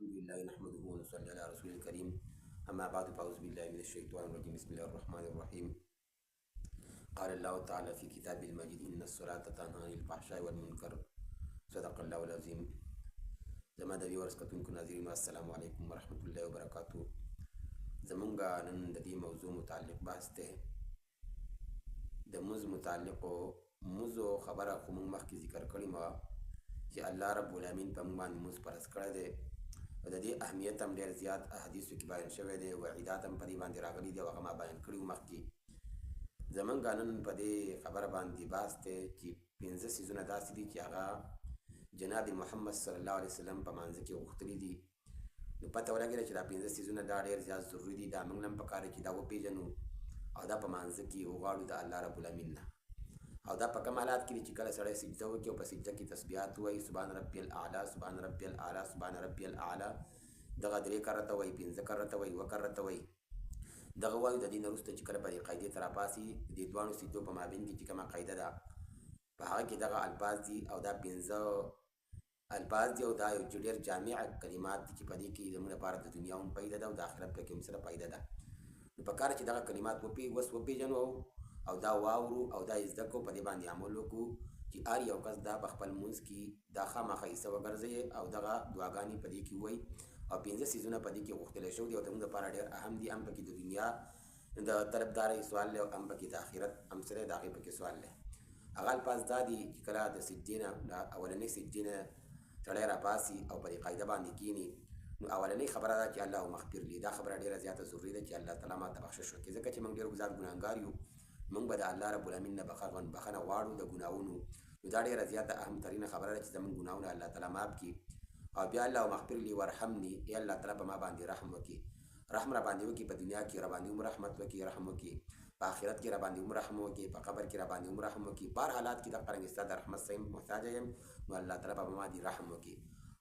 الحمد لله نحمده ونصلي على رسول الكريم. أما بعد فأعوذ بالله من الشيطان الرجيم. بسم الله الرحمن الرحيم. قال الله تعالى في كتابه المجيد: إن الصلاة تنهى عن الفحشاء والمنكر. صدق الله العظيم. زما د ویورز کتونکو ناظرینو السلام علیکم ورحمۃ اللہ وبرکاتہ. زمونږ نن د دې موضوع متعلق بحث دی د مز متعلقو مزو خبره خو موږ مخکې ذکر کړې وه چې الله رب العالمین په موږ باندې مز فرض کړی دی او د دې اهمیت هم ډېر زیات احادیثو کې بیان شوی دی، وعیدات هم په دې باندې راغلي دي او هغه ما بیان کړي وو مخکې. زمونږ نن په دې خبره باندې بحث دی چې 15 څیزونه داسې دي چې هغه جناب محمد صلی الله علیه وسلم په مانځه کې غوښتلي دي. نو پته ولګېده چې دا 15 څیزونه دا ډېر زیات ضروري دي، دا موږ هم پکار چې دا وپېژنو او دا په مانځه کې وغواړو د الله رب العالمین نه. او دا په کوم حالات کې دي چې کله سړی سجده وکړي او په سجده کې تسبیحات ووایي، سبحان ربي الاعلی، سبحان ربي الاعلی، سبحان ربي الاعلی، دغه 3 کرته وایي، 15 کرته وایي، 2 کرته وایي. دغه وایو د دې نه وروسته چې کله په دې قاعدې ته راپاسي د دې دواړو سجدو په مابین کې چې کومه قاعده ده په هغه کې دغه الفاظ دي او دا 15 الفاظ دي او دا یو ډېر جامع کلمات دي چې په دې کې زموږ لپاره د دنیا هم فایده ده او د آخرت پکې هم سره فایده ده. نو پکار چې دغه کلمات وپېژنو او دا واورو او دا زده کړو، په دې باندې عمل وکړو چې هر یو کس دا په خپل لمونځ کې دا خامخا حصه وګرځوي او دغه دعاګانې په دې کې ووایي. او 15 څیزونه په دې کې غوښتلی شوي دي او زموږ لپاره ډېر اهم دي. هم پکې د دنیا د طرفدارۍ سوال دی او هم پکې د آخرت هم سره د هغې پکې سوال دی. هغه الفاظ دا دي چې کله د سجدې نه د اولنۍ سجدې نه سړی راپاسي او په دې قاعده باندې کښېني، نو اولنۍ خبره ده چې الله مغفر لي. دا خبره ډېره زیاته ضروري ده چې الله تعالی ماته بخشش وکړي، ځکه چې موږ ډېر زیات ګناهګار یو. موږ به د الله رب العالمین نه بخښنه غواړو د ګناهونو. نو دا ډېره زیاته اهم ترینه خبره ده چې زموږ ګناهونه الله تعالی معاف کړي. او بیا الله مغفر لي وارحمني، ای الله تعالی په ما باندې رحم وکړي، رحم را باندې وکړي، په دنیا کې را باندې هم رحمت وکړي، رحم وکړي، په آخرت کې را باندې هم رحم وکړي، په قبر کې را باندې هم رحم وکړي. په هر حالات کې د قرنګ ستا د رحمت څخه محتاجه یم، نو الله تعالی په ما باندې رحم وکړي.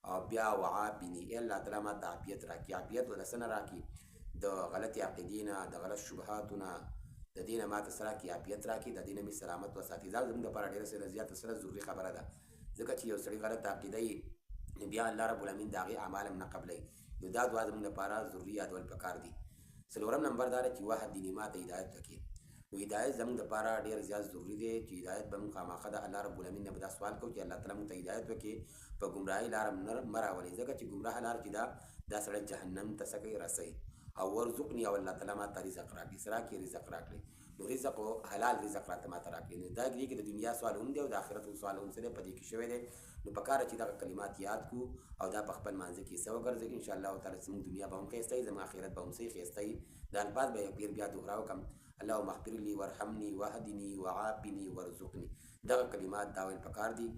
او بیا وعافني، ای الله تعالی ما ته عافیت راکړي. عافیت له څه نه راکړي؟ د غلطې عقیدې نه، د غلط شبهاتو نه، د دې نه ماته څه راکړي؟ عافیت راکړي، د دې نه مې سلامت وساتي. دا زموږ لپاره ډېره زیاته سره ضروري خبره ده، ځکه چې یو سړی غلط عقیده یي نو بیا الله رب العالمین د هغې اعمال هم نه قبلوي. نو دا دعا زموږ لپاره ضروري یادول پکار دي. څلورم نمبر دا ده چې وهدني، ما ته هدایت وکړي. نو هدایت زموږ لپاره ډېر زیات ضروري دی چې هدایت به موږ خامخا د الله رب العالمین نه به دا سوال کوو چې الله تعالی موږ ته هدایت وکړي، په ګمراهۍ لاره مه راولئ، ځکه چې ګمراه لاره چې دا سړی جهنم ته څه کوي؟ رسوي. او ورزقني، او الله تعالی ما ته رزق راکړي. څه راکړي؟ رزق راکړي. نو رزق او حلال رزق راته ما ته راکړي. نو دا دې کې د دنیا سوال هم دی او د آخرت سوال هم څه دی په دې کې شوی دی. نو پکاره چې دغه کلمات یاد کړو او دا په خپل مانځه کې حصه وګرځوو، انشاءالله تعالی زموږ دنیا به هم ښایسته وي، زموږ آخرت به هم صحیح ښایسته وي. دا الفاظ به یو پیر بیا دوهرا وکړم: اللهم اغفر لي وارحمني وهدني وعافني وارزقني. دغه کلمات دا ویل پکار دي.